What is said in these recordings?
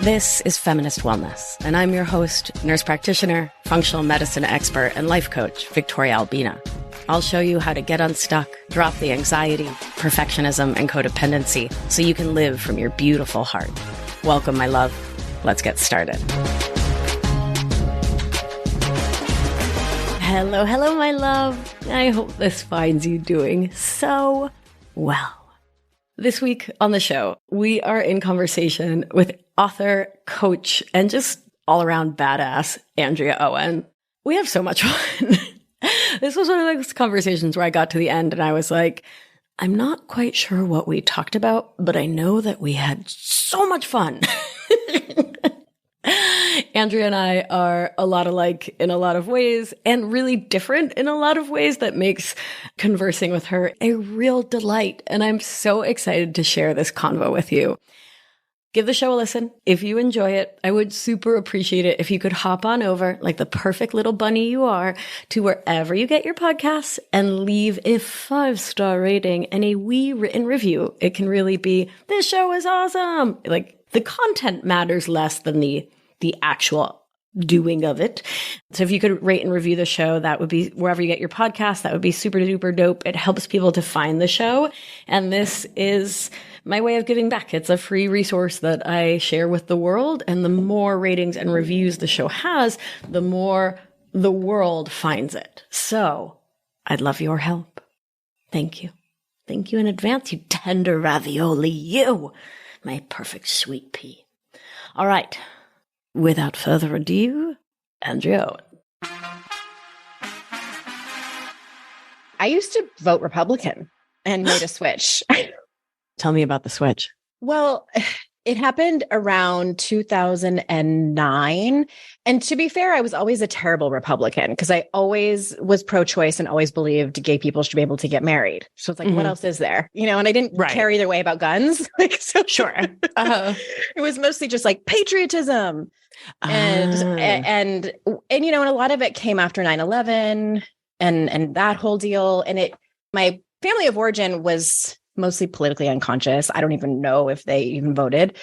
This is Feminist Wellness, and I'm your host, nurse practitioner, functional medicine expert, and life coach, Victoria Albina. I'll show you how to get unstuck, drop the anxiety, perfectionism, and codependency so you can live from your beautiful heart. Welcome, my love. Let's get started. Hello, hello, my love. I hope this finds you doing so well. This week on the show, we are in conversation with author, coach, and just all-around badass Andrea Owen. We have so much fun. This was one of those conversations where I got to the end and I was like, I'm not quite sure what we talked about, but I know that we had so much fun. Andrea and I are a lot alike in a lot of ways and really different in a lot of ways that makes conversing with her a real delight. And I'm so excited to share this convo with you. Give the show a listen. If you enjoy it, I would super appreciate it if you could hop on over, like the perfect little bunny you are, to wherever you get your podcasts and leave a 5-star rating and a wee written review. It can really be, this show is awesome. Like the content matters less than the actual doing of it. So if you could rate and review the show, that would be wherever you get your podcast. That would be super duper dope. It helps people to find the show. And this is my way of giving back. It's a free resource that I share with the world. And the more ratings and reviews the show has, the more the world finds it. So I'd love your help. Thank you. Thank you in advance, you tender ravioli, you, my perfect sweet pea. All right. Without further ado, Andrea Owen. I used to vote Republican and made a switch. Tell me about the switch. Well, it happened around 2009. And to be fair, I was always a terrible Republican because I always was pro-choice and always believed gay people should be able to get married. So it's like, what else is there? You know, and I didn't care either way about guns. So sure. It was mostly just like patriotism. And you know, and a lot of it came after 9/11 and that whole deal. And my family of origin was mostly politically unconscious. I don't even know if they even voted.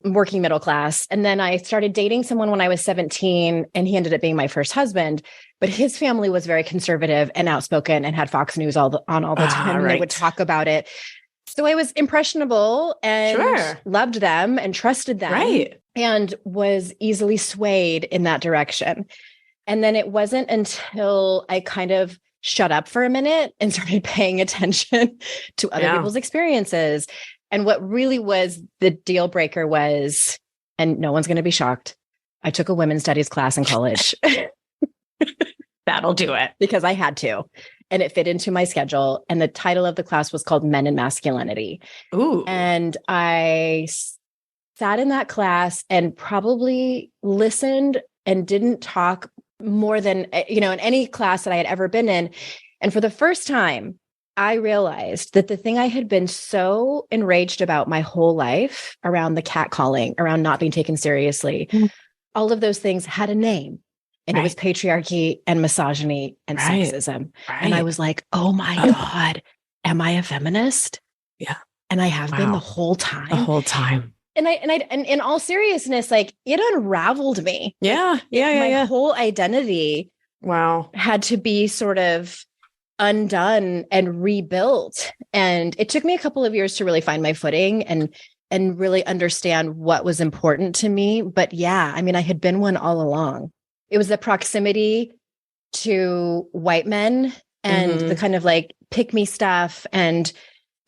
Working middle class. And then I started dating someone when I was 17, and he ended up being my first husband. But his family was very conservative and outspoken and had Fox News on all the time. And they would talk about it. So I was impressionable and loved them and trusted them and was easily swayed in that direction. And then it wasn't until I kind of shut up for a minute and started paying attention to other people's experiences. And what really was the deal breaker was, and no one's going to be shocked, I took a women's studies class in college. That'll do it. Because I had to. And it fit into my schedule. And the title of the class was called Men and Masculinity. Ooh. And I sat in that class and probably listened and didn't talk more than, you know, in any class that I had ever been in. And for the first time, I realized that the thing I had been so enraged about my whole life around the catcalling, around not being taken seriously, all of those things had a name. And it was patriarchy and misogyny and sexism. And I was like, oh my God, am I a feminist? Yeah. And I have been the whole time. The whole time. And in all seriousness, like it unraveled me. My whole identity had to be sort of undone and rebuilt. And it took me a couple of years to really find my footing and really understand what was important to me. But yeah, I mean, I had been one all along. It was the proximity to white men and the kind of like pick me stuff, and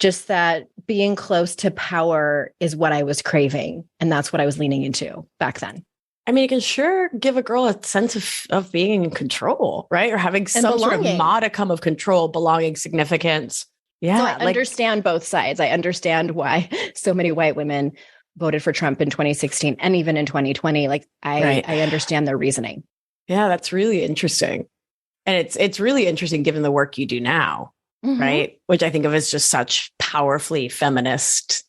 just that being close to power is what I was craving. And that's what I was leaning into back then. I mean, it can sure give a girl a sense of being in control, right? Or having some sort of modicum of control, belonging, significance. Yeah. So I understand both sides. I understand why so many white women voted for Trump in 2016 and even in 2020. Like I understand their reasoning. Yeah, that's really interesting. And it's really interesting given the work you do now, right? Which I think of as just such powerfully feminist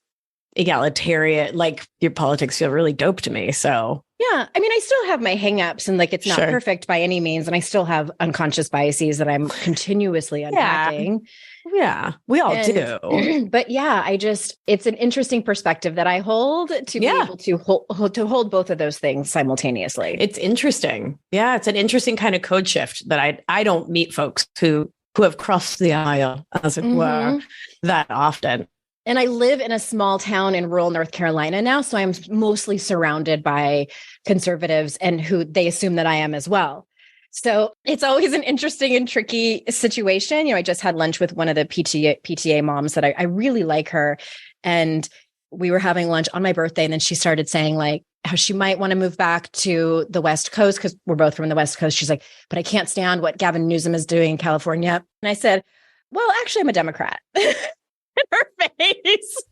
egalitarian, like your politics feel really dope to me. So yeah, I mean, I still have my hangups and like it's not perfect by any means. And I still have unconscious biases that I'm continuously unpacking. Yeah, we all do. But yeah, it's an interesting perspective that I hold to be able to hold both of those things simultaneously. It's interesting. Yeah, it's an interesting kind of code shift that I don't meet folks who have crossed the aisle, as it were, that often. And I live in a small town in rural North Carolina now, so I'm mostly surrounded by conservatives and who they assume that I am as well. So it's always an interesting and tricky situation. I just had lunch with one of the PTA moms that I really like her. And we were having lunch on my birthday. And then she started saying like how she might want to move back to the West Coast because we're both from the West Coast. She's like, but I can't stand what Gavin Newsom is doing in California. And I said, well, actually, I'm a Democrat. In her face.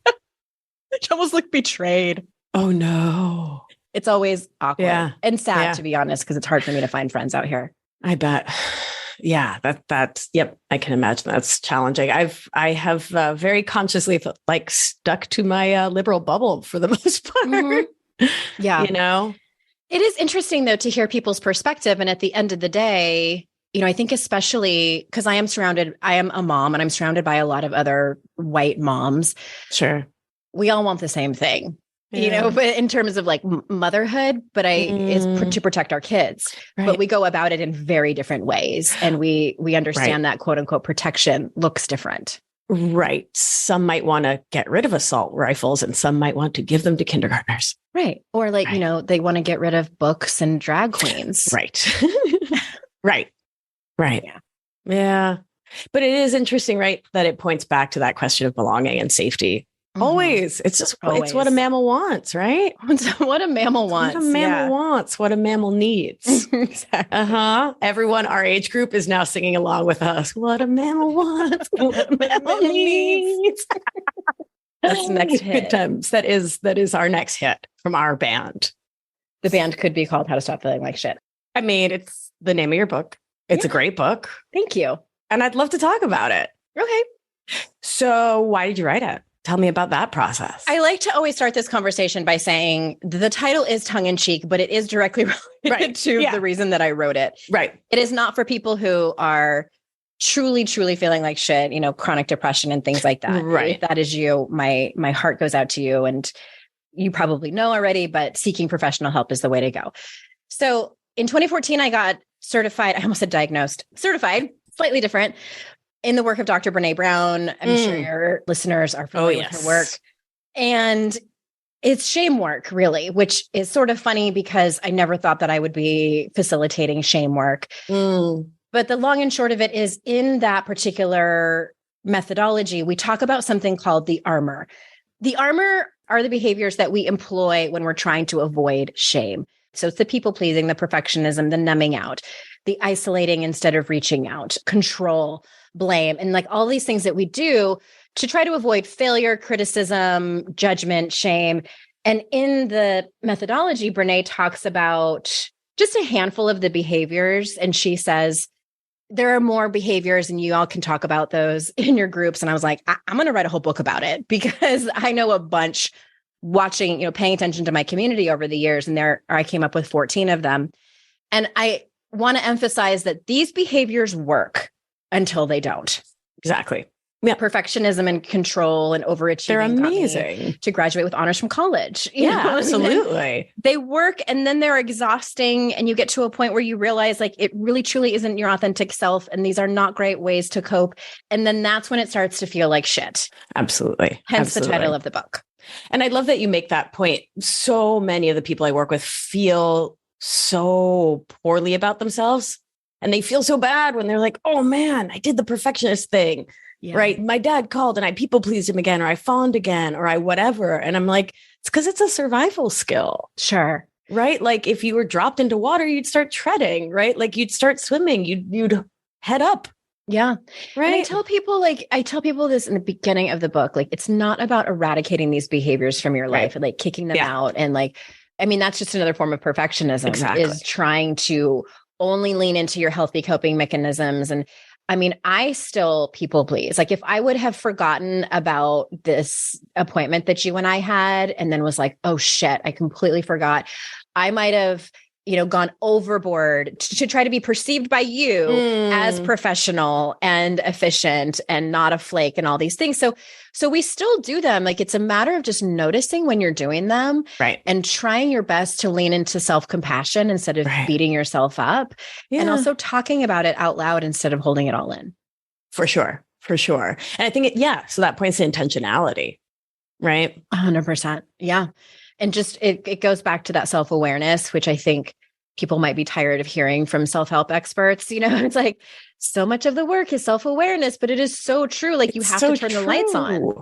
She almost looked betrayed. Oh, no. It's always awkward and sad, to be honest, because it's hard for me to find friends out here. I bet. Yeah, that's I can imagine that's challenging. I have very consciously like stuck to my liberal bubble for the most part. Yeah. It is interesting, though, to hear people's perspective. And at the end of the day, I think especially because I am a mom and I'm surrounded by a lot of other white moms. Sure. We all want the same thing. But in terms of like motherhood, but is to protect our kids, but we go about it in very different ways. And we understand that quote unquote protection looks different. Right. Some might want to get rid of assault rifles and some might want to give them to kindergartners. Right. Or like, they want to get rid of books and drag queens. Right. Right. Yeah. But it is interesting, right? That it points back to that question of belonging and safety. Always. It's just, it's what a mammal wants, right? What a mammal wants. What a mammal wants, what a mammal needs. Exactly. Everyone, our age group is now singing along with us. What a mammal wants, what a mammal needs. That's the next hit. Good times. That is our next hit from our band. The band could be called How to Stop Feeling Like Shit. I mean, it's the name of your book. It's a great book. Thank you. And I'd love to talk about it. Okay. So why did you write it? Tell me about that process. I like to always start this conversation by saying the title is tongue in cheek, but it is directly related to the reason that I wrote it. Right. It is not for people who are truly, truly feeling like shit, chronic depression and things like that. Right. If that is you, my heart goes out to you, and you probably know already, but seeking professional help is the way to go. So in 2014, I got certified. I almost said diagnosed. Certified, slightly different. In the work of Dr. Brene Brown. I'm sure your listeners are familiar with her work. And it's shame work, really, which is sort of funny because I never thought that I would be facilitating shame work. But the long and short of it is, in that particular methodology, we talk about something called the armor. The armor are the behaviors that we employ when we're trying to avoid shame. So it's the people pleasing, the perfectionism, the numbing out, the isolating instead of reaching out, control, blame, and like all these things that we do to try to avoid failure, criticism, judgment, shame. And in the methodology, Brene talks about just a handful of the behaviors. And she says, there are more behaviors and you all can talk about those in your groups. And I was like, I'm going to write a whole book about it because I know a bunch watching, paying attention to my community over the years. And I came up with 14 of them. And I want to emphasize that these behaviors work until they don't. Exactly. Yeah. Perfectionism and control and overachieving. They're amazing. To graduate with honors from college. Absolutely. They work and then they're exhausting. And you get to a point where you realize like it really truly isn't your authentic self. And these are not great ways to cope. And then that's when it starts to feel like shit. Absolutely. Hence the title of the book. And I love that you make that point. So many of the people I work with feel so poorly about themselves. And they feel so bad when they're like, oh man, I did the perfectionist thing, right? My dad called and I people pleased him again, or I fawned again, or I whatever. And I'm like, it's because it's a survival skill. Sure. Right? Like if you were dropped into water, you'd start treading, right? Like you'd start swimming, you'd head up. Yeah. Right. And I tell people this in the beginning of the book, like, it's not about eradicating these behaviors from your life and like kicking them out. And like, I mean, that's just another form of perfectionism is trying to only lean into your healthy coping mechanisms. And I mean, I still people please. Like if I would have forgotten about this appointment that you and I had and then was like, oh shit, I completely forgot. I might have, gone overboard to try to be perceived by you as professional and efficient and not a flake and all these things. So we still do them. Like it's a matter of just noticing when you're doing them, right, and trying your best to lean into self-compassion instead of beating yourself up, and also talking about it out loud instead of holding it all in. For sure. And I think, so that points to intentionality, right? 100%. Yeah. And just, it goes back to that self-awareness, which I think people might be tired of hearing from self-help experts. It's like so much of the work is self-awareness, but it is so true. Like you have to turn the lights on.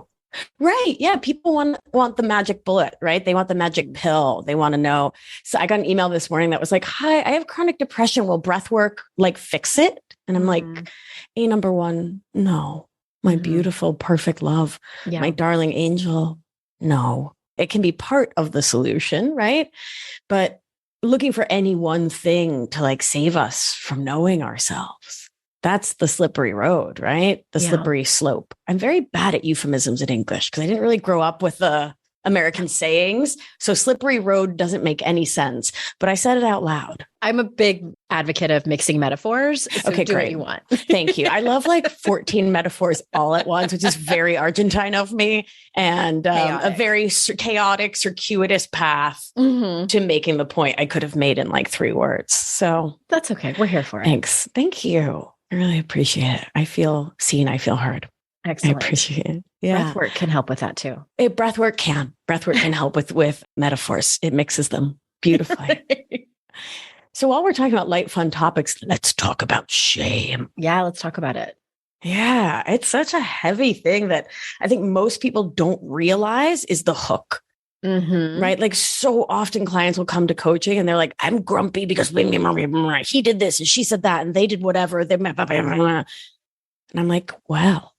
Right. Yeah. People want the magic bullet, right? They want the magic pill. They want to know. So I got an email this morning that was like, hi, I have chronic depression. Will breath work like fix it? And I'm like, number one, no, my beautiful, perfect love, my darling angel. No, it can be part of the solution, right? But looking for any one thing to like save us from knowing ourselves, that's the slippery road, right? The slippery slope. I'm very bad at euphemisms in English because I didn't really grow up with the American sayings. So slippery road doesn't make any sense, but I said it out loud. I'm a big advocate of mixing metaphors. So okay, do great. What you want. Thank you. I love like 14 metaphors all at once, which is very Argentine of me, and a very chaotic, circuitous path to making the point I could have made in like 3 words. So that's okay. We're here for it. Thanks. Thank you. I really appreciate it. I feel seen. I feel heard. Excellent. I appreciate it. Yeah. Breathwork can help with that too. Breathwork can help with metaphors. It mixes them beautifully. So while we're talking about light, fun topics, let's talk about shame. Yeah, let's talk about it. Yeah, it's such a heavy thing that I think most people don't realize is the hook. Right? Like so often clients will come to coaching and they're like, I'm grumpy because he did this and she said that and they did whatever. And I'm like, well,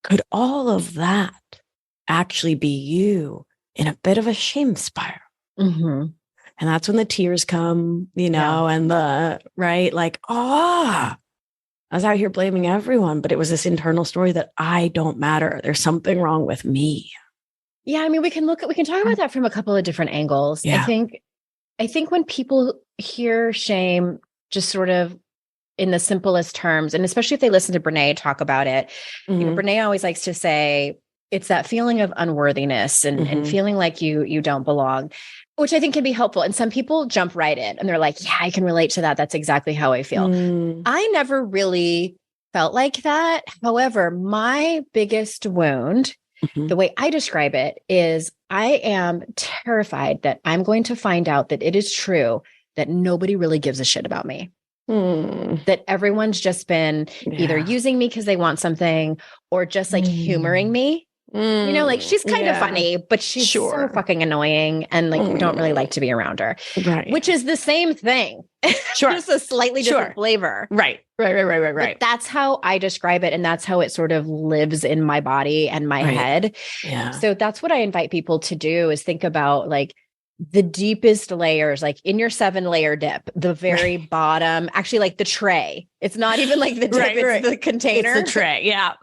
could all of that actually be you in a bit of a shame spiral? And that's when the tears come, and the, right? Like, I was out here blaming everyone, but it was this internal story that I don't matter. There's something wrong with me. Yeah. I mean, we can talk about that from a couple of different angles. Yeah. I think when people hear shame just sort of in the simplest terms, and especially if they listen to Brene talk about it, Brene always likes to say, it's that feeling of unworthiness and feeling like you don't belong, which I think can be helpful. And some people jump right in and they're like, yeah, I can relate to that. That's exactly how I feel. I never really felt like that. However, my biggest wound, the way I describe it, is I am terrified that I'm going to find out that it is true that nobody really gives a shit about me. That everyone's just been either using me because they want something or just like humoring me. Like she's kind of funny, but she's so fucking annoying. And like, we don't really like to be around her, which is the same thing. Just a slightly different flavor. Right. But that's how I describe it. And that's how it sort of lives in my body and my head. Yeah. So that's what I invite people to do, is think about like the deepest layers, like in your 7-layer dip, the very bottom, actually like the tray. It's not even like the dip, it's the container. It's the tray. Yeah.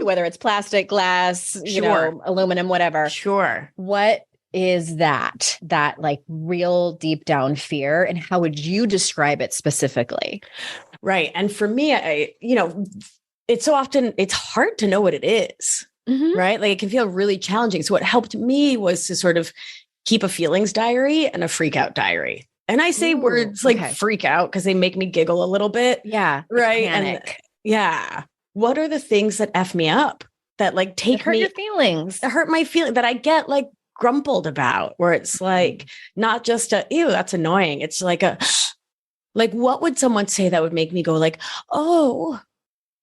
Whether it's plastic, glass, aluminum, whatever. Sure. What is that like real deep down fear, and how would you describe it specifically? Right. And for me, it's so often, it's hard to know what it is, right? Like it can feel really challenging. So what helped me was to sort of keep a feelings diary and a freak out diary. And I say words like freak out because they make me giggle a little bit. Yeah. Right. Panic. And what are the things that F me up, that like hurt your feelings, that hurt my feeling, that I get like grumbled about, where it's like not just ew, that's annoying. It's like like, what would someone say that would make me go like, oh,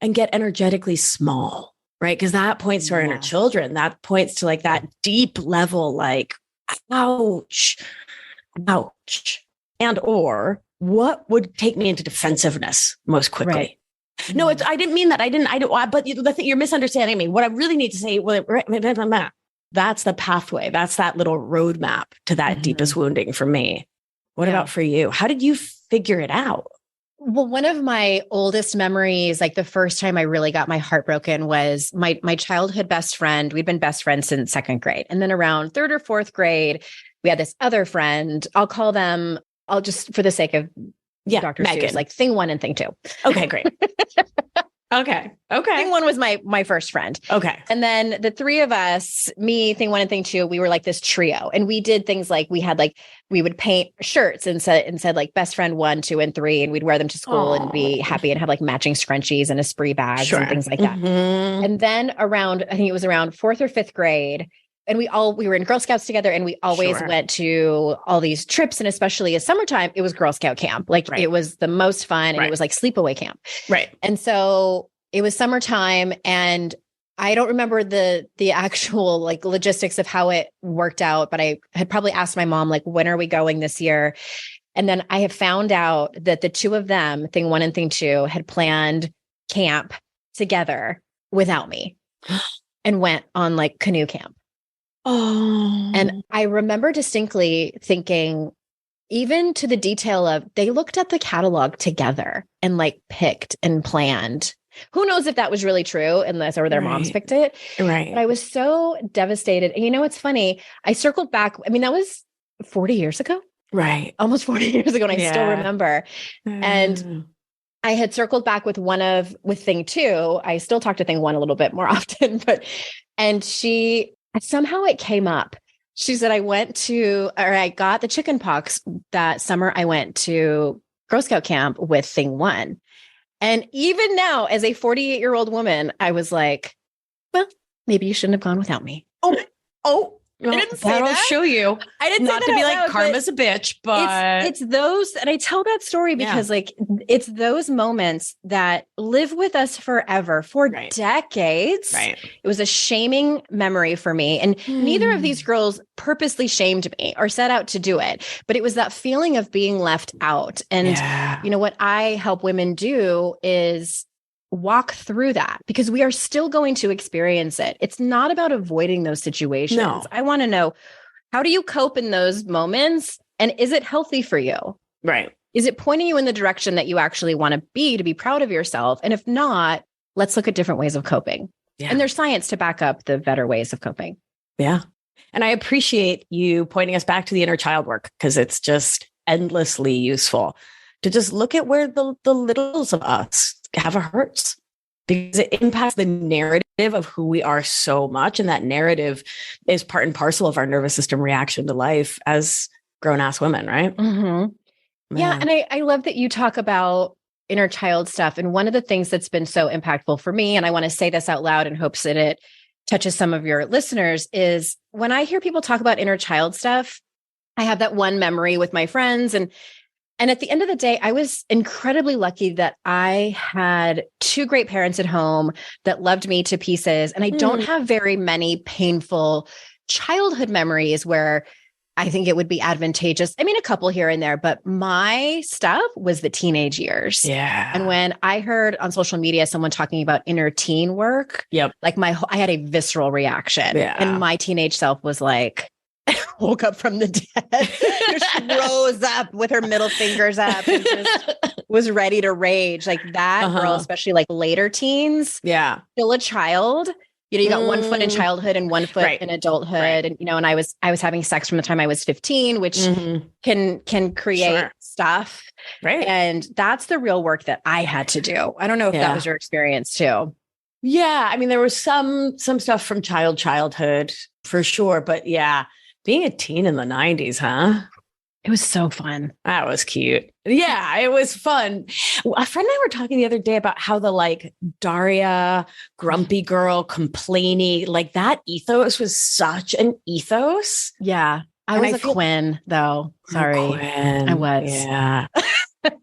and get energetically small, right? Because that points to our inner children. That points to like that deep level, like, ouch. And or what would take me into defensive-ness most quickly? Right. No, I didn't mean that. But the thing, you're misunderstanding me. What I really need to say, that's the pathway. That's that little roadmap to that deepest wounding for me. What about for you? How did you figure it out? Well, one of my oldest memories, like the first time I really got my heart broken, was my childhood best friend. We'd been best friends since second grade. And then around third or fourth grade, we had this other friend. I'll just, for the sake of Dr. Megan. Seuss, like thing one and thing two. Okay, great. Okay. Thing one was my first friend. Okay. And then the three of us, me, thing one and thing two, we were like this trio. And we did things like we would paint shirts and said like best friend 1, 2, and 3. And we'd wear them to school and be happy and have like matching scrunchies and Esprit bags and things like that. Mm-hmm. And then I think it was around fourth or fifth grade. And we were in Girl Scouts together, and we always went to all these trips. And especially as summertime, it was Girl Scout camp. Like it was the most fun, and it was like sleepaway camp. Right. And so it was summertime, and I don't remember the actual like logistics of how it worked out, but I had probably asked my mom, like, when are we going this year? And then I have found out that the two of them, thing one and thing two, had planned camp together without me and went on like canoe camp. Oh. And I remember distinctly thinking, even to the detail of, they looked at the catalog together and like picked and planned. Who knows if that was really true, unless their moms picked it. Right. But I was so devastated. And it's funny. I circled back. I mean, that was 40 years ago. Right. Almost 40 years ago. And I still remember. And I had circled back with thing two. I still talk to thing one a little bit more often, and somehow it came up. She said, I got the chicken pox that summer. I went to Girl Scout camp with thing one. And even now, as a 48-year-old woman, I was like, well, maybe you shouldn't have gone without me. I didn't say that. That'll show you. I didn't not say to be like loud, karma's a bitch, but it's those, and I tell that story because like it's those moments that live with us forever for decades. Right. It was a shaming memory for me, and neither of these girls purposely shamed me or set out to do it, but it was that feeling of being left out. And what I help women do is walk through that, because we are still going to experience it. It's not about avoiding those situations. No. I want to know, how do you cope in those moments? And is it healthy for you? Right. Is it pointing you in the direction that you actually want to be proud of yourself? And if not, let's look at different ways of coping. Yeah. And there's science to back up the better ways of coping. Yeah. And I appreciate you pointing us back to the inner child work, because it's just endlessly useful to just look at where the littles of us have a hurts, because it impacts the narrative of who we are so much. And that narrative is part and parcel of our nervous system reaction to life as grown-ass women, right? Mm-hmm. Yeah. And I love that you talk about inner child stuff. And one of the things that's been so impactful for me, and I want to say this out loud in hopes that it touches some of your listeners, is when I hear people talk about inner child stuff, I have that one memory with my friends, and at the end of the day, I was incredibly lucky that I had two great parents at home that loved me to pieces. And I don't have very many painful childhood memories where I think it would be advantageous. I mean, a couple here and there, but my stuff was the teenage years. Yeah. And when I heard on social media someone talking about inner teen work, like I had a visceral reaction. Yeah. And my teenage self was like, woke up from the dead. She rose up with her middle fingers up and just was ready to rage. Like that girl, especially like later teens. Yeah. Still a child. You got 1 foot in childhood and 1 foot in adulthood. And, and I was having sex from the time I was 15, which can create stuff. Right. And that's the real work that I had to do. I don't know if that was your experience too. Yeah. I mean, there was some stuff from childhood for sure. But yeah, being a teen in the 90s, huh? It was so fun. That was cute. Yeah, it was fun. A friend and I were talking the other day about how the like Daria, grumpy girl, complainy, like that ethos was such an ethos. Yeah. I was a Quinn though. Sorry. Quinn. I was. Yeah.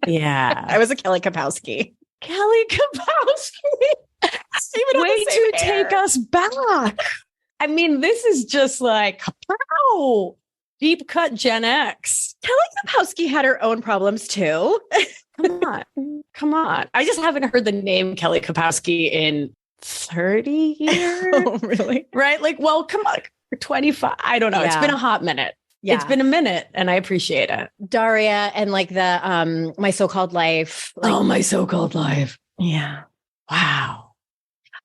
Yeah. I was a Kelly Kapowski. Kelly Kapowski. Way to take us back. I mean, this is just like, pow, deep cut Gen X. Kelly Kapowski had her own problems too. Come on. I just haven't heard the name Kelly Kapowski in 30 years. Oh, really? Right? Like, well, come on. 25. I don't know. Yeah. It's been a hot minute. It's been a minute and I appreciate it. Daria and like the My So-Called Life. Like, My So-Called Life. Yeah. Wow.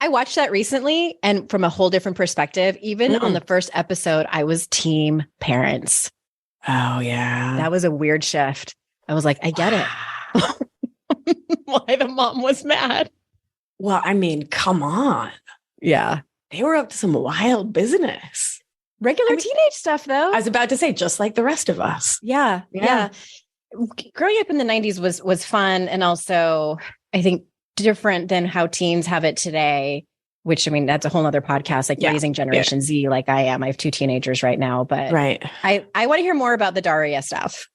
I watched that recently and from a whole different perspective. Even on the first episode, I was team parents. Oh, yeah. That was a weird shift. I was like, I get it. Why the mom was mad. Well, I mean, come on. Yeah. They were up to some wild business. Regular teenage stuff, though. I was about to say, just like the rest of us. Yeah. Growing up in the 90s was fun. And also, I think, different than how teens have it today, which, I mean, that's a whole other podcast, like raising Generation Z, like I am. I have 2 teenagers right now, but I want to hear more about the Daria stuff.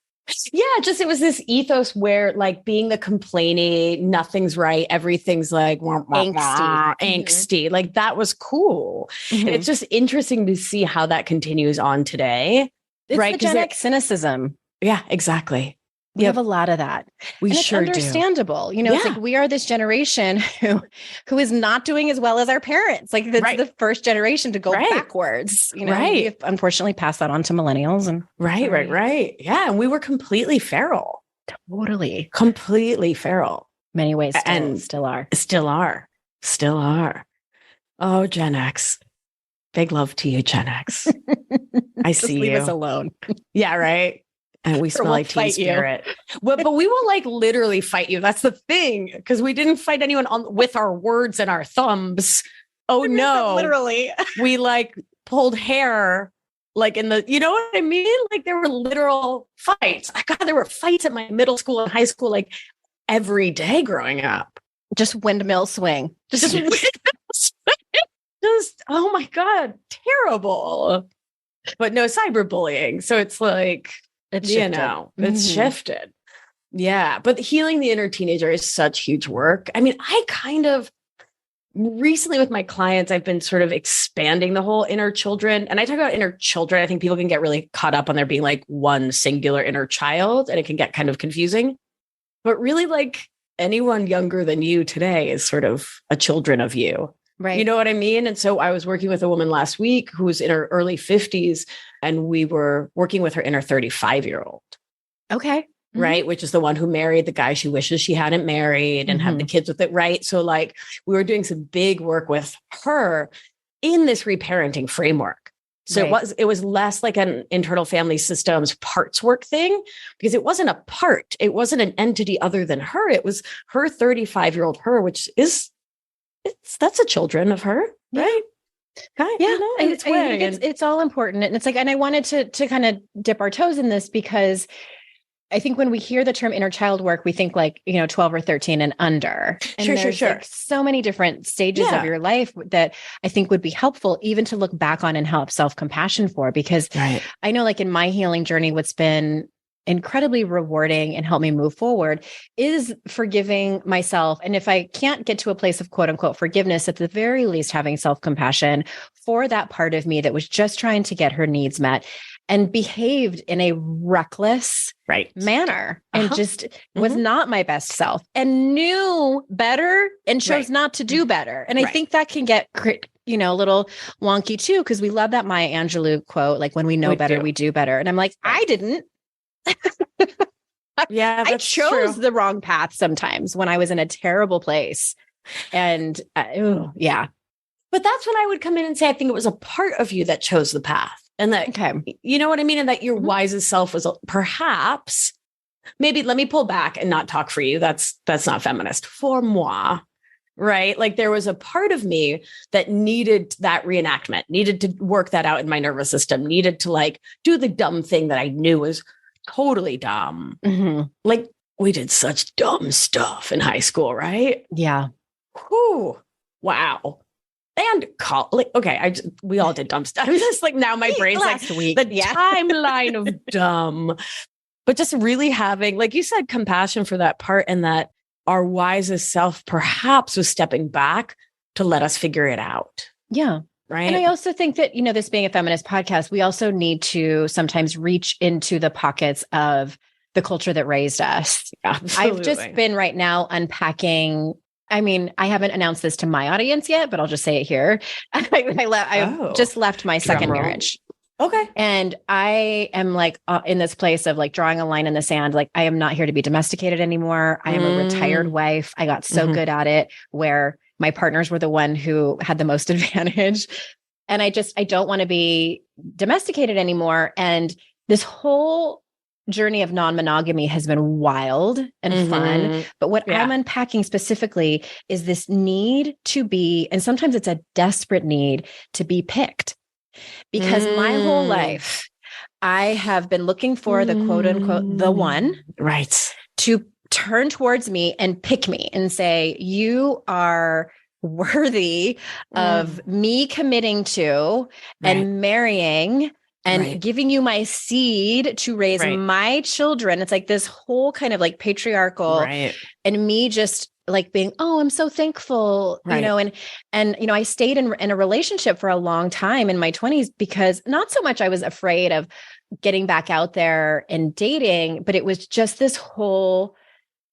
Yeah, just it was this ethos where like being the complainy, nothing's right, everything's like angsty. Like that was cool. And it's just interesting to see how that continues on today. It's the Gen X cynicism. Yeah, exactly. We have a lot of that. We and sure it's understandable. do. You know, it's like we are this generation who is not doing as well as our parents. Like that's the first generation to go backwards. You know, we've unfortunately passed that on to millennials. And right. Yeah. And we were completely feral. Totally. Completely feral. Many ways still are. Still are. Oh, Gen X. Big love to you, Gen X. I see you. Leave us alone. Yeah, right. And we smell like teen spirit. Well, but we will like literally fight you. That's the thing. Because we didn't fight anyone with our words and our thumbs. Oh no. Literally. We like pulled hair like in the, you know what I mean? Like there were literal fights. God, there were fights at my middle school and high school, like every day growing up. Just windmill swing. Just windmill swing. Just, oh my God, terrible. But no cyberbullying. So it's like, it's shifted. Yeah. But healing the inner teenager is such huge work. I mean, I kind of recently with my clients, I've been sort of expanding the whole inner children. And I talk about inner children. I think people can get really caught up on there being like one singular inner child, and it can get kind of confusing. But really, like anyone younger than you today is sort of a children of you. Right. You know what I mean? And so I was working with a woman last week who was in her early 50s, and we were working with her inner 35-year-old. Okay. Right. Which is the one who married the guy she wishes she hadn't married and had the kids with it. Right. So like we were doing some big work with her in this reparenting framework. So it was less like an internal family systems parts work thing, because it wasn't a part. It wasn't an entity other than her. It was her 35-year-old her, which is that's a children of her, right? It's all important. And it's like, and I wanted to kind of dip our toes in this because I think when we hear the term inner child work, we think like, 12 or 13 and under. And there's like so many different stages of your life that I think would be helpful even to look back on and help self-compassion for, because I know like in my healing journey, what's been incredibly rewarding and help me move forward is forgiving myself. And if I can't get to a place of quote unquote forgiveness, at the very least, having self-compassion for that part of me that was just trying to get her needs met and behaved in a reckless manner and just was not my best self and knew better and chose not to do better. And I think that can get a little wonky too, because we love that Maya Angelou quote, like when we know better, we do better. And I'm like, I didn't. I chose the wrong path sometimes when I was in a terrible place. And but that's when I would come in and say, I think it was a part of you that chose the path. And that, you know what I mean? And that your wisest self was perhaps, maybe let me pull back and not talk for you. That's not feminist. For moi. Right? Like there was a part of me that needed that reenactment, needed to work that out in my nervous system, needed to like do the dumb thing that I knew was totally dumb. Like we did such dumb stuff in high school, right? Yeah. Whew. Wow. And we all did dumb stuff. I'm just like, now my brain's last like week. The timeline of dumb, but just really having, like you said, compassion for that part, and that our wisest self perhaps was stepping back to let us figure it out. Yeah. Right. And I also think that, this being a feminist podcast, we also need to sometimes reach into the pockets of the culture that raised us. Absolutely. I've just been right now unpacking. I mean, I haven't announced this to my audience yet, but I'll just say it here. I just left my second marriage. Okay. And I am like in this place of like drawing a line in the sand. Like, I am not here to be domesticated anymore. I am a retired wife. I got so good at it, where my partners were the one who had the most advantage. And I don't want to be domesticated anymore. And this whole journey of non-monogamy has been wild and fun. But what I'm unpacking specifically is this need to be, and sometimes it's a desperate need to be picked. Because my whole life, I have been looking for the quote unquote, the one, right, to turn towards me and pick me and say, you are worthy of me committing to and marrying and giving you my seed to raise my children. It's like this whole kind of like patriarchal and me just like being, oh, I'm so thankful, you know, and, you know, I stayed in a relationship for a long time in my 20s because not so much I was afraid of getting back out there and dating, but it was just this whole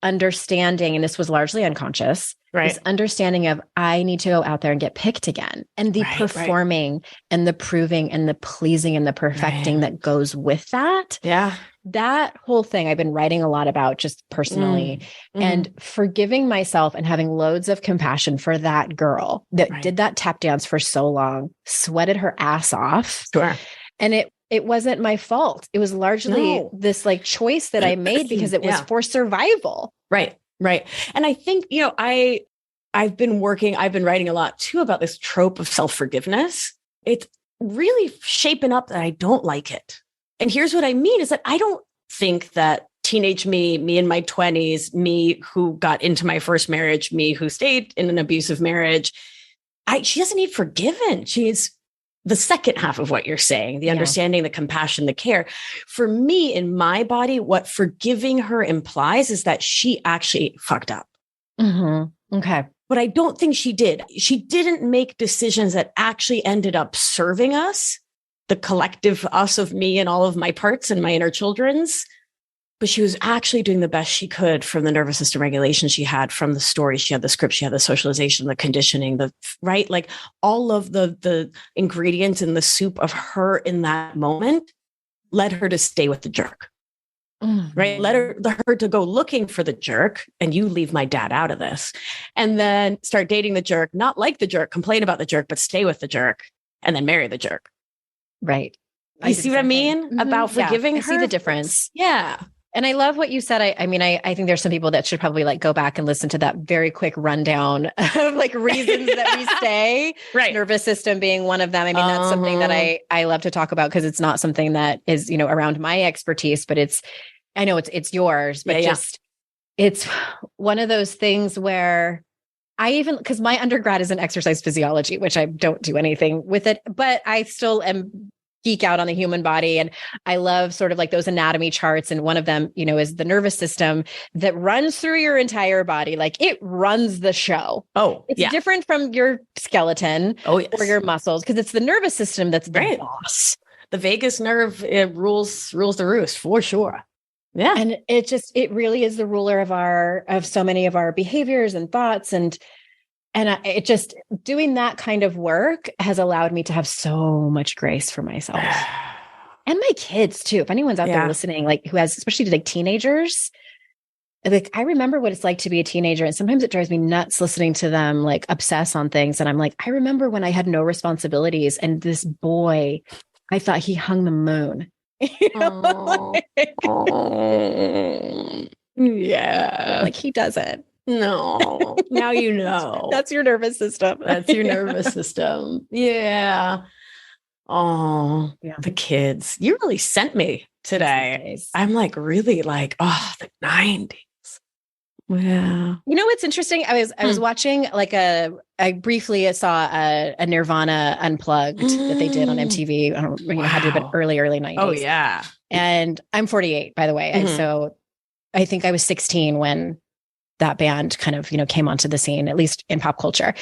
understanding, and this was largely unconscious, this understanding of I need to go out there and get picked again, and the performing and the proving and the pleasing and the perfecting that goes with that. Yeah. That whole thing I've been writing a lot about just personally and forgiving myself and having loads of compassion for that girl that did that tap dance for so long, sweated her ass off. Sure. And it wasn't my fault. It was largely this like choice that I made because it was for survival. Right. Right. And I think, you know, I've been writing a lot too about this trope of self-forgiveness. It's really shaping up that I don't like it. And here's what I mean is that I don't think that teenage me in my 20s, me who got into my first marriage, me who stayed in an abusive marriage, she doesn't need forgiven. She's the second half of what you're saying, the understanding, the compassion, the care. For me, in my body, what forgiving her implies is that she actually fucked up. Okay. But I don't think she did. She didn't make decisions that actually ended up serving us, the collective us of me and all of my parts and my inner children's. But she was actually doing the best she could from the nervous system regulation she had, from the story she had, the script she had, the socialization, the conditioning, like all of the ingredients in the soup of her in that moment led her to stay with the jerk. Right. Let her to go looking for the jerk, and you leave my dad out of this, and then start dating the jerk, not like the jerk, complain about the jerk, but stay with the jerk, and then marry the jerk. Right. You see what I mean about forgiving her? I see the difference. Yeah. And I love what you said. I mean, I think there's some people that should probably like go back and listen to that very quick rundown of like reasons that we stay. Nervous system being one of them. I mean, that's something that I love to talk about because it's not something that is, you know, around my expertise, but I know it's yours, but it's one of those things where because my undergrad is in exercise physiology, which I don't do anything with it, but I still am geek out on the human body. And I love sort of like those anatomy charts. And one of them, you know, is the nervous system that runs through your entire body. Like it runs the show. Oh, it's different from your skeleton or your muscles, because it's the nervous system that's the boss. The vagus nerve, it rules the roost for sure. Yeah. And it really is the ruler of so many of our behaviors and thoughts. And it just doing that kind of work has allowed me to have so much grace for myself and my kids too. If anyone's out there listening, like who has, especially like teenagers, like I remember what it's like to be a teenager. And sometimes it drives me nuts listening to them like obsess on things. And I'm like, I remember when I had no responsibilities and this boy, I thought he hung the moon. You know? Yeah. Like he doesn't. No, now you know. That's your nervous system. That's your nervous system. Yeah. Oh, the kids. You really sent me today. I'm like really like, oh, the 90s. Yeah. You know what's interesting? I was watching like I briefly saw a Nirvana Unplugged that they did on MTV. I don't know, had to have been early 90s. Oh yeah. And I'm 48, by the way. And so I think I was 16 when that band kind of, you know, came onto the scene, at least in pop culture.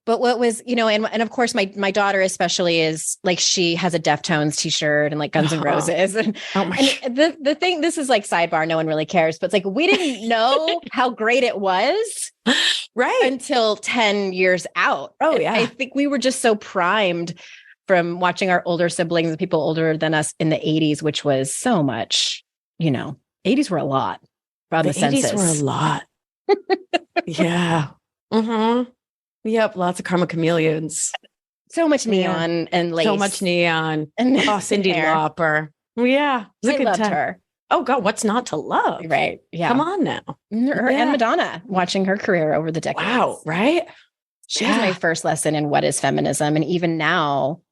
But what was, you know, and of course my daughter especially is like, she has a Deftones t-shirt and like Guns N' Roses. And, and the thing, this is like sidebar, no one really cares, but it's like, we didn't know how great it was until 10 years out. Oh yeah. I think we were just so primed from watching our older siblings and people older than us in the 80s, which was so much, 80s were a lot on the census. 80s were a lot. Yeah. Mm-hmm. Yep. Lots of karma chameleons. So much neon and lace. So much neon. And Cindy Lauper. Yeah. I loved her. Oh God, what's not to love? Right. Yeah. Come on now. Her and Madonna, watching her career over the decades. Wow. Right. She was my first lesson in what is feminism. And even now,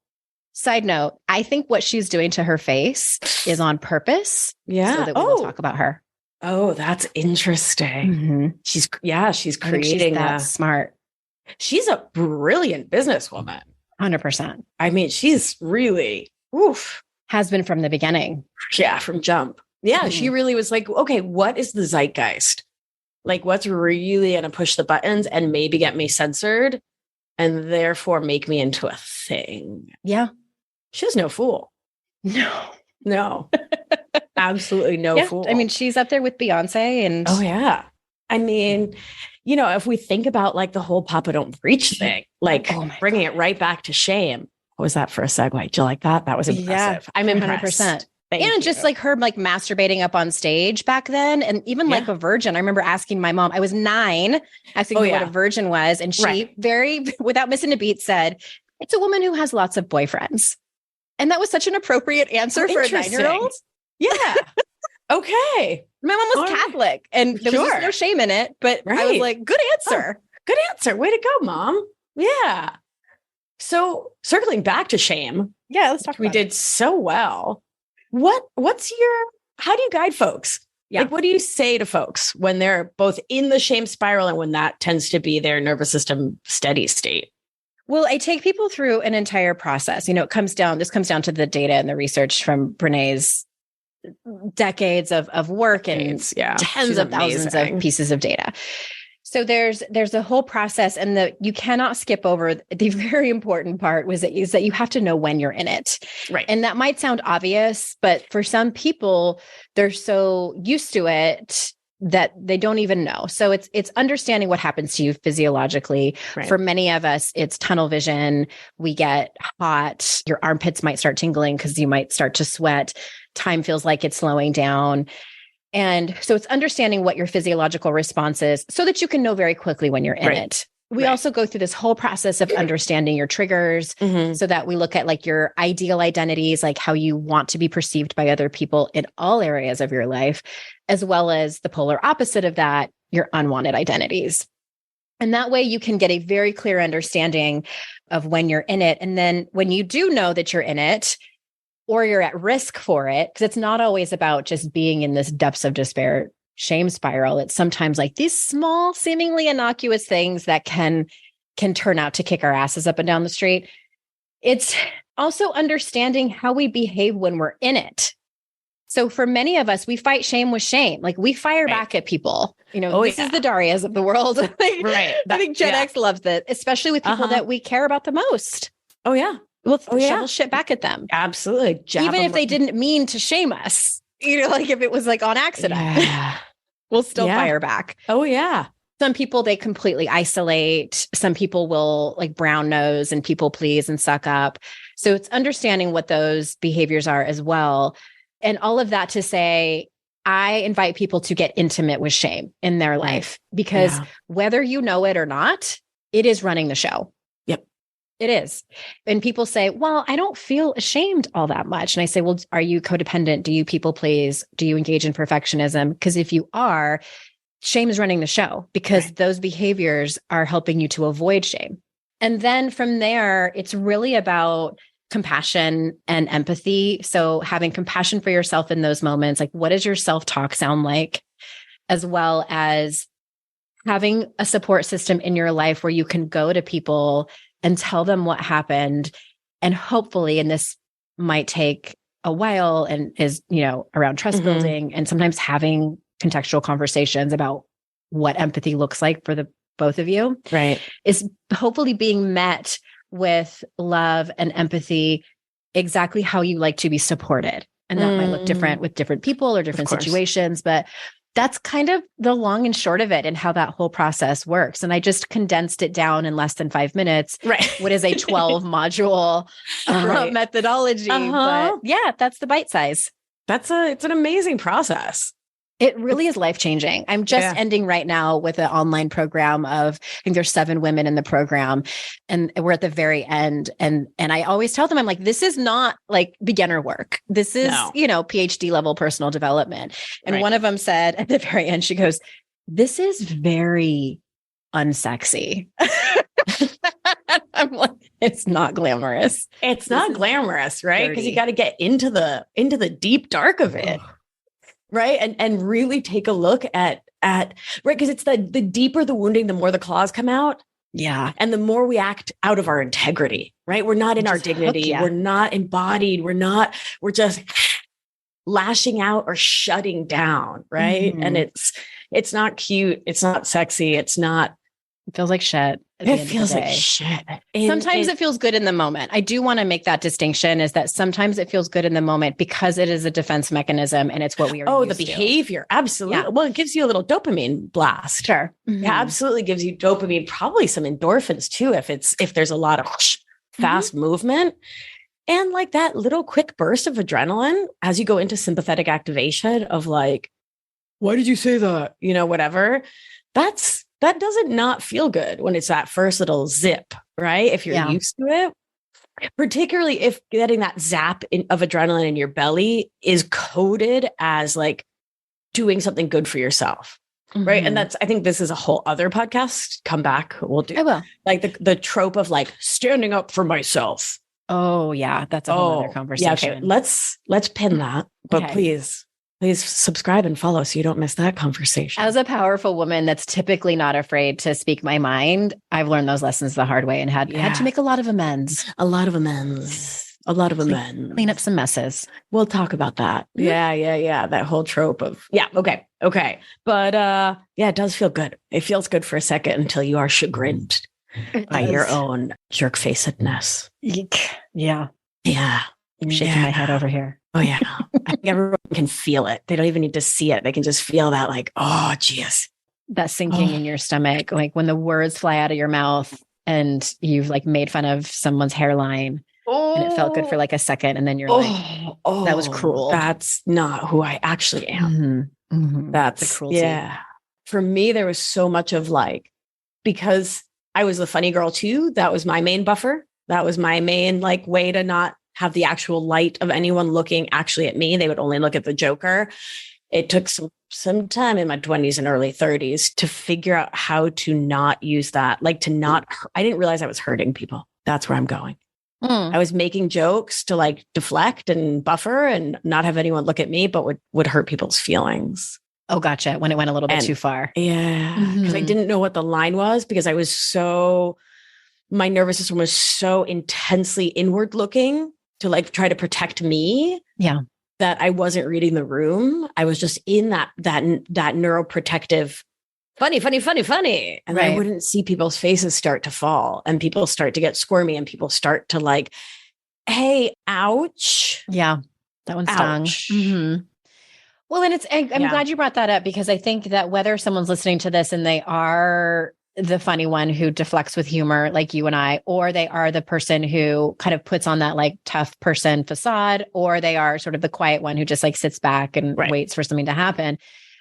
side note, I think what she's doing to her face is on purpose. Yeah. So that we will talk about her. Oh, that's interesting. Mm-hmm. She's creating that smart. She's a brilliant businesswoman. 100%. I mean, she's really, has been from the beginning. Yeah. From jump. Yeah. She really was like, okay, what is the zeitgeist? Like, what's really going to push the buttons and maybe get me censored and therefore make me into a thing? Yeah. She was no fool. No. Absolutely no fool. I mean, she's up there with Beyonce and... Oh, yeah. I mean, if we think about like the whole Papa Don't Preach thing, like bringing it right back to shame. What was that for a segue? Do you like that? That was impressive. Yeah, I'm impressed. 100%. And just like her like masturbating up on stage back then. And even like a virgin. I remember asking my mom, I was 9, asking her what a virgin was. And she very, without missing a beat, said, it's a woman who has lots of boyfriends. And that was such an appropriate answer for a 9-year-old. Yeah. Okay. My mom was Catholic and there was just no shame in it. But I was like, good answer. Good answer. Way to go, Mom. Yeah. So circling back to shame. Yeah, let's talk about it. We did so well. How do you guide folks? Yeah. Like, what do you say to folks when they're both in the shame spiral and when that tends to be their nervous system steady state? Well, I take people through an entire process. This comes down to the data and the research from Brené's decades of work and tens of thousands of pieces of data. So there's a whole process, and you cannot skip over the very important part is that you have to know when you're in it. Right. And that might sound obvious, but for some people, they're so used to it that they don't even know. So it's understanding what happens to you physiologically. Right. For many of us, it's tunnel vision. We get hot. Your armpits might start tingling because you might start to sweat. Time feels like it's slowing down. And so it's understanding what your physiological response is so that you can know very quickly when you're in it. We also go through this whole process of understanding your triggers so that we look at like your ideal identities, like how you want to be perceived by other people in all areas of your life, as well as the polar opposite of that, your unwanted identities. And that way you can get a very clear understanding of when you're in it. And then when you do know that you're in it, or you're at risk for it, because it's not always about just being in this depths of despair shame spiral. It's sometimes like these small, seemingly innocuous things that can turn out to kick our asses up and down the street. It's also understanding how we behave when we're in it. So for many of us, we fight shame with shame. Like we fire back at people. This is the Darias of the world. I think Gen X loves it, especially with people that we care about the most. Oh, yeah. We'll shovel shit back at them. Absolutely. Even if they didn't mean to shame us, like if it was like on accident, we'll still fire back. Oh, yeah. Some people, they completely isolate. Some people will like brown nose and people please and suck up. So it's understanding what those behaviors are as well. And all of that to say, I invite people to get intimate with shame in their life because whether you know it or not, it is running the show. It is. And people say, well, I don't feel ashamed all that much. And I say, well, are you codependent? Do you people please? Do you engage in perfectionism? Because if you are, shame is running the show because those behaviors are helping you to avoid shame. And then from there, it's really about compassion and empathy. So having compassion for yourself in those moments, like what does your self-talk sound like? As well as having a support system in your life where you can go to people and tell them what happened. And hopefully, and this might take a while and is, around trust building and sometimes having contextual conversations about what empathy looks like for the both of you. Right. Is hopefully being met with love and empathy, exactly how you like to be supported. And that might look different with different people or different situations, but That's kind of the long and short of it and how that whole process works. And I just condensed it down in less than 5 minutes. Right. What is a 12 module Right. methodology? But yeah, that's the bite size. It's an amazing process. It really is life-changing. I'm just ending right now with an online program of, I think there's 7 women in the program, and we're at the very end. And I always tell them, I'm like, this is not like beginner work. This is, PhD level personal development. And one of them said at the very end, she goes, this is very unsexy. I'm like, it's not glamorous. It's not glamorous, right? Because you got to get into the deep dark of it. Right. And really take a look at right. Because it's the deeper the wounding, the more the claws come out. Yeah. And the more we act out of our integrity, right? We're not in our dignity. We're not embodied. We're just lashing out or shutting down. Right. And it's not cute. It's not sexy. It feels like shit. It feels like shit. Sometimes it feels good in the moment. I do want to make that distinction, is that sometimes it feels good in the moment because it is a defense mechanism and it's what we are used the behavior. To. Absolutely. Yeah. Well, it gives you a little dopamine blast. Sure. Mm-hmm. Yeah, absolutely gives you dopamine, probably some endorphins too, if there's a lot of fast movement. And like that little quick burst of adrenaline as you go into sympathetic activation of like, why did you say that? Whatever. That doesn't not feel good when it's that first little zip, right? If you're used to it, particularly if getting that zap of adrenaline in your belly is coded as like doing something good for yourself, right? And I think this is a whole other podcast. Come back, we'll do. I will. Like the trope of like standing up for myself. Oh yeah, that's a whole other conversation. Yeah, okay. Let's pin that, but please subscribe and follow so you don't miss that conversation. As a powerful woman that's typically not afraid to speak my mind, I've learned those lessons the hard way and had to make a lot of amends. Clean up some messes. We'll talk about that. Yeah. That whole trope of, okay. But it does feel good. It feels good for a second until you are chagrined by your own jerk-facedness. Yeah. I'm shaking my head over here. Oh, yeah. I think everyone can feel it. They don't even need to see it. They can just feel that like, oh, geez. That sinking in your stomach, like when the words fly out of your mouth and you've like made fun of someone's hairline and it felt good for like a second. And then you're like, that was cruel. That's not who I actually am. That's the cruelty. Yeah. For me, there was so much of like, because I was the funny girl too. That was my main buffer. That was my main like way to not have the actual light of anyone looking actually at me. They would only look at the joker. It took some time in my 20s and early 30s to figure out how to not use that. Like I didn't realize I was hurting people. That's where I'm going. I was making jokes to like deflect and buffer and not have anyone look at me, but would hurt people's feelings. Oh, gotcha. When it went a little bit too far. Yeah. Because I didn't know what the line was because my nervous system was so intensely inward looking to like try to protect me. Yeah. That I wasn't reading the room. I was just in that neuroprotective, funny. And I wouldn't see people's faces start to fall and people start to get squirmy and people start to like, hey, ouch. Yeah. That one stung. Well, and I'm glad you brought that up because I think that whether someone's listening to this and they are the funny one who deflects with humor like you and I, or they are the person who kind of puts on that like tough person facade, or they are sort of the quiet one who just like sits back and waits for something to happen.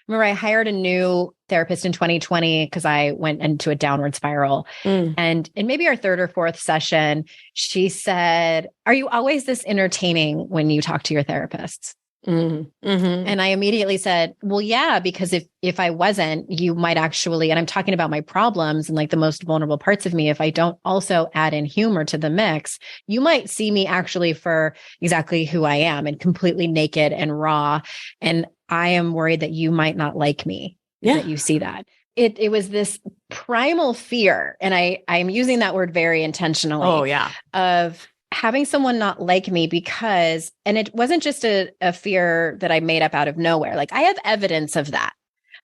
Remember, I hired a new therapist in 2020 because I went into a downward spiral. And in maybe our 3rd or 4th session, she said, "Are you always this entertaining when you talk to your therapists?" And I immediately said, well, yeah, because if I wasn't, you might actually, and I'm talking about my problems and like the most vulnerable parts of me, if I don't also add in humor to the mix, you might see me actually for exactly who I am and completely naked and raw. And I am worried that you might not like me, that you see that. It was this primal fear. And I'm using that word very intentionally. Oh, yeah. Of having someone not like me because, and it wasn't just a fear that I made up out of nowhere. Like I have evidence of that.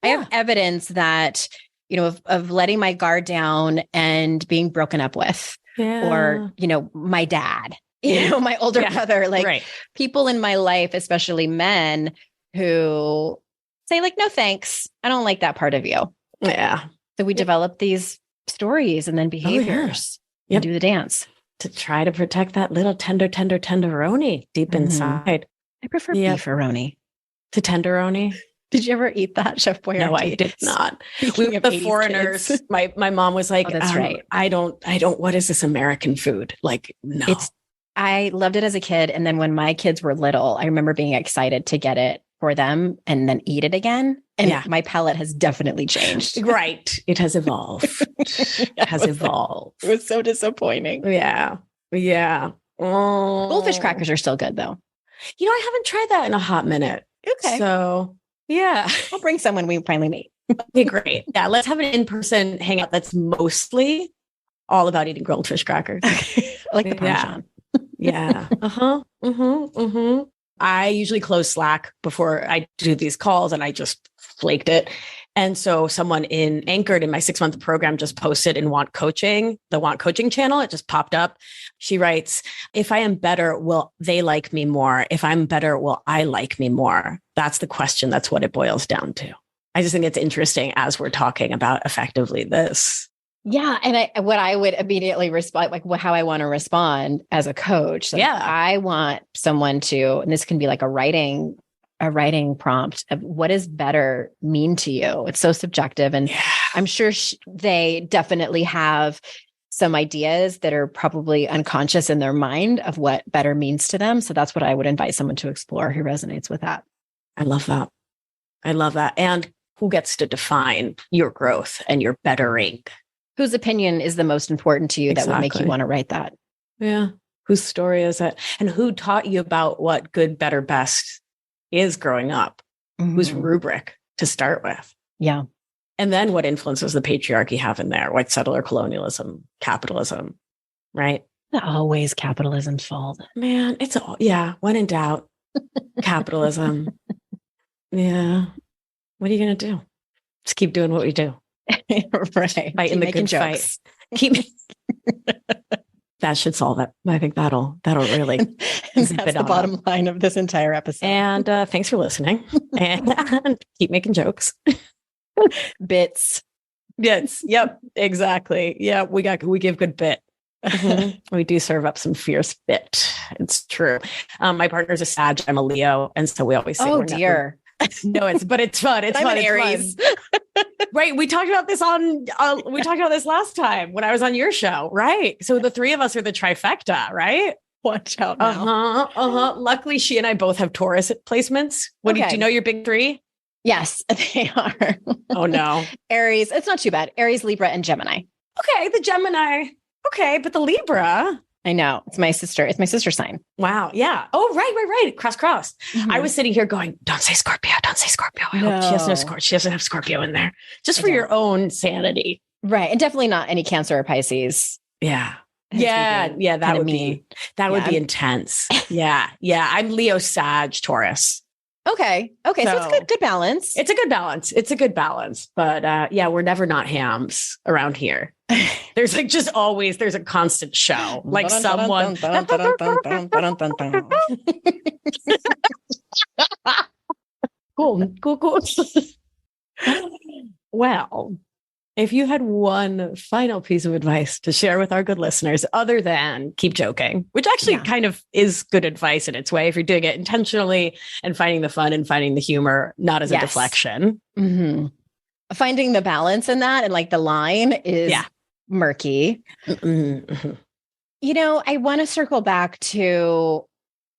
I have evidence that, of letting my guard down and being broken up with or, my dad, my older brother, like people in my life, especially men who say like, no, thanks. I don't like that part of you. Yeah. So we develop these stories and then behaviors and do the dance. To try to protect that little tenderoni deep inside. I prefer beefaroni to tenderoni. Did you ever eat that, Chef Boyardee? No, I did not. We were the foreigners. My mom was like, that's right. I don't, what is this American food? Like, no. I loved it as a kid. And then when my kids were little, I remember being excited to get it for them and then eat it again. And my palate has definitely changed. Right. It has evolved. It has evolved. It was so disappointing. Yeah. Yeah. Goldfish crackers are still good though. I haven't tried that in a hot minute. Okay. So yeah. I'll bring some when we finally meet. Okay, great. Yeah. Let's have an in-person hangout that's mostly all about eating grilled fish crackers. Okay. Like the Parmesan. Yeah. I usually close Slack before I do these calls and I just flaked it. And so someone anchored in my 6-month program just posted in the Want Coaching channel. It just popped up. She writes, if I am better, will they like me more? If I'm better, will I like me more? That's the question. That's what it boils down to. I just think it's interesting as we're talking about effectively this. Yeah. And what I would immediately respond, like how I want to respond as a coach. Like I want someone to, and this can be like a writing prompt of what does better mean to you? It's so subjective. And I'm sure they definitely have some ideas that are probably unconscious in their mind of what better means to them. So that's what I would invite someone to explore who resonates with that. I love that. And who gets to define your growth and your bettering? Whose opinion is the most important to you that would make you want to write that? Yeah. Whose story is it? And who taught you about what good, better, best is growing up? Whose rubric to start with? Yeah. And then what influence does the patriarchy have in there? White settler colonialism, capitalism, right? Not always capitalism's fault. Man, it's all, when in doubt, capitalism. Yeah. What are you going to do? Just keep doing what we do. Right. Fight in the good jokes. Fight. That should solve it. I think that'll really. That's the bottom line of this entire episode. And thanks for listening. And keep making jokes. Bits. Yep. Exactly. Yeah. We give good bit. We do serve up some fierce bit. It's true. My partner's a Sag. I'm a Leo. And so we always say, oh dear. No, it's fun. It's I'm fun. an Aries. Right. We talked about this last time when I was on your show. Right. So the three of us are the trifecta, right? Watch out now. Luckily, she and I both have Taurus placements. Do you know your big three? Yes, they are. Oh no. Aries. It's not too bad. Aries, Libra, and Gemini. Okay. The Gemini. Okay. But the Libra. I know. It's my sister. It's my sister's sign. Wow. Yeah. Oh, right. Cross. I was sitting here going, don't say Scorpio. I hope she doesn't have Scorpio in there. Just for your own sanity. Right. And definitely not any Cancer or Pisces. Yeah. That would be intense. Yeah. I'm Leo, Sag, Taurus. Okay. So it's good balance. It's a good balance. But we're never not hams around here. There's there's a constant show. Like someone. Cool. Well, if you had one final piece of advice to share with our good listeners, other than keep joking, which actually kind of is good advice in its way, if you're doing it intentionally and finding the fun and finding the humor, not as a deflection. Mm-hmm. Finding the balance in that and like the line is murky. Mm-hmm. I want to circle back to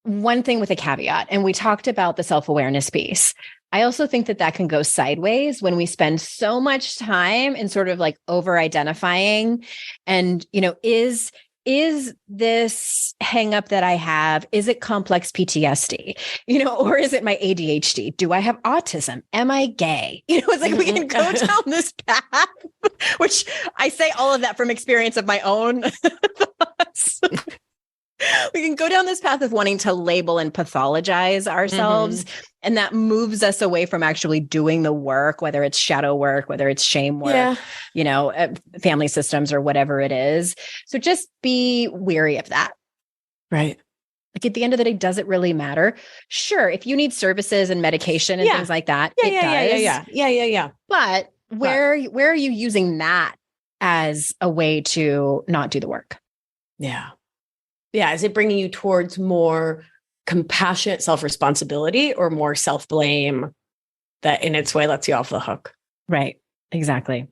one thing with a caveat, and we talked about the self-awareness piece. I also think that can go sideways when we spend so much time in sort of like over-identifying and, is this hang up that I have, is it complex PTSD, or is it my ADHD? Do I have autism? Am I gay? It's like we can go down this path, which I say all of that from experience of my own thoughts. We can go down this path of wanting to label and pathologize ourselves. And that moves us away from actually doing the work, whether it's shadow work, whether it's shame work, family systems or whatever it is. So just be wary of that. Right. Like at the end of the day, does it really matter? Sure. If you need services and medication and things like that, it does. Yeah. But where are you using that as a way to not do the work? Yeah. Yeah. Is it bringing you towards more compassionate self-responsibility or more self-blame that in its way lets you off the hook? Right. Exactly.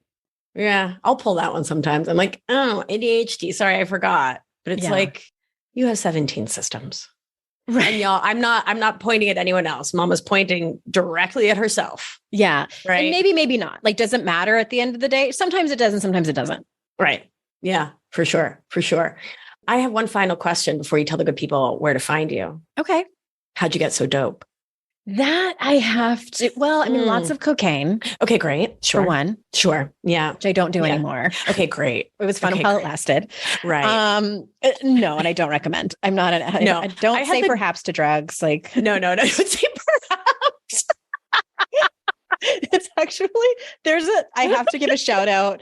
Yeah. I'll pull that one sometimes. I'm like, oh, ADHD. Sorry, I forgot. But it's like, you have 17 systems. Right. And y'all, I'm not pointing at anyone else. Mama's pointing directly at herself. Yeah. Right. And maybe not. Like, doesn't matter at the end of the day. Sometimes it does and sometimes it doesn't. Right. Yeah, for sure. For sure. I have one final question before you tell the good people where to find you. Okay. How'd you get so dope? That I have to, lots of cocaine. Okay, great. Sure. For one. Sure. Yeah. Which I don't do anymore. Okay, great. It was fun while it lasted. Right. No, and I don't recommend. I'm not I don't say perhaps to drugs. Like no, don't say perhaps. It's actually, I have to give a shout out,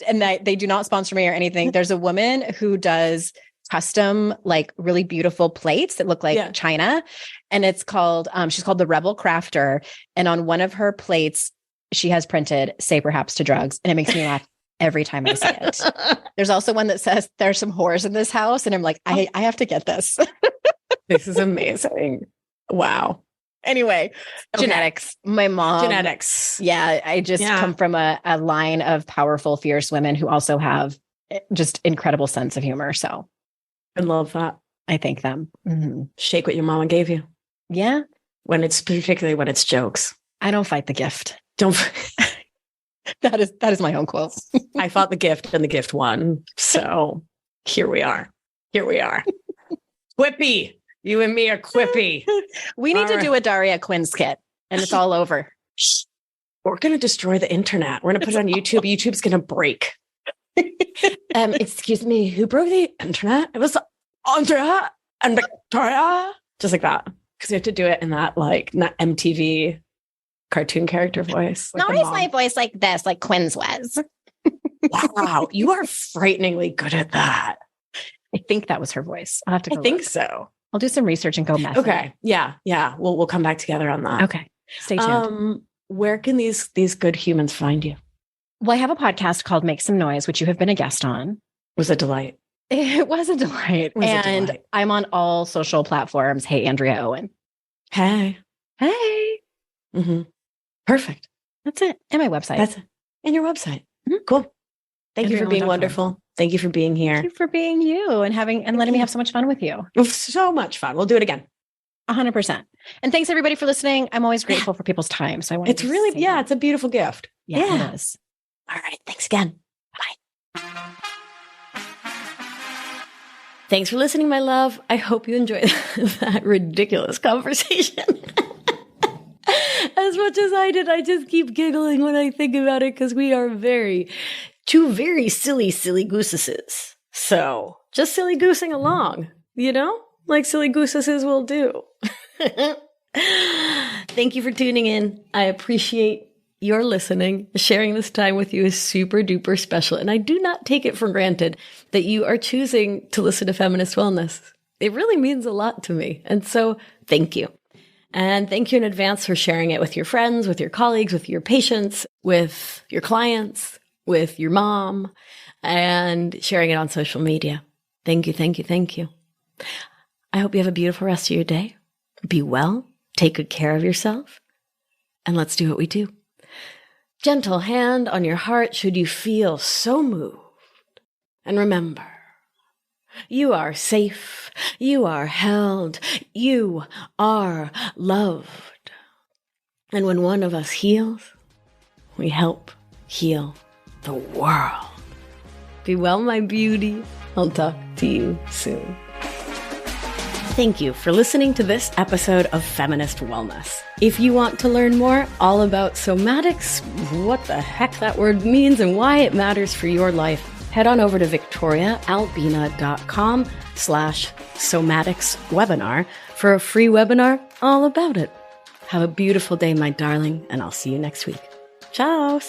and they do not sponsor me or anything. There's a woman who does custom, like really beautiful plates that look like china. And it's called, she's called the Rebel Crafter. And on one of her plates, she has printed, say perhaps to drugs. And it makes me laugh every time I see it. There's also one that says there's some whores in this house. And I'm like, I have to get this. This is amazing. Wow. Anyway, genetics. My mom. Genetics. Yeah. I just come from a line of powerful, fierce women who also have just incredible sense of humor. So I love that. I thank them. Mm-hmm. Shake what your mama gave you. Yeah. Particularly when it's jokes. I don't fight the gift. That is my own quote. I fought the gift and the gift won. So here we are. Quippy. You and me are quippy. We need to do a Daria Quinn skit and it's all over. We're going to destroy the internet. We're going to put it on YouTube. YouTube's going to break. Excuse me, who broke the internet? It was Andrea and Victoria. Just like that. Because we have to do it in that like not MTV cartoon character voice. Not always my voice like this, like Quinn's was. Wow, you are frighteningly good at that. I think that was her voice. I'll have to go think so. I'll do some research and go mess. Okay. Yeah. We'll come back together on that. Okay. Stay tuned. Where can these good humans find you? Well, I have a podcast called Make Some Noise, which you have been a guest on. It was a delight. It was a delight. I'm on all social platforms. Hey, Andrea Owen. Hey. Mm-hmm. Perfect. That's it. And my website. That's it. And your website. Mm-hmm. Cool. Thank you for being wonderful. Thank you for being here. Thank you for being you and letting me have so much fun with you. It was so much fun. We'll do it again. 100%. And thanks everybody for listening. I'm always grateful for people's time. So I want it's a beautiful gift. Yeah, it is. All right. Thanks again. Bye. Thanks for listening, my love. I hope you enjoyed that ridiculous conversation. As much as I did, I just keep giggling when I think about it because we are two very silly gooses. So just silly goosing along, like silly gooses will do. Thank you for tuning in. I appreciate your listening. Sharing this time with you is super duper special. And I do not take it for granted that you are choosing to listen to Feminist Wellness. It really means a lot to me. And so thank you. And thank you in advance for sharing it with your friends, with your colleagues, with your patients, with your clients, with your mom, and sharing it on social media. Thank you. I hope you have a beautiful rest of your day. Be well, take good care of yourself, and let's do what we do. Gentle hand on your heart should you feel so moved. And remember, you are safe, you are held, you are loved. And when one of us heals, we help heal the world. Be well, my beauty. I'll talk to you soon. Thank you for listening to this episode of Feminist Wellness. If you want to learn more all about somatics, what the heck that word means and why it matters for your life, head on over to victoriaalbina.com/somatics webinar for a free webinar all about it. Have a beautiful day, my darling, and I'll see you next week. Ciao.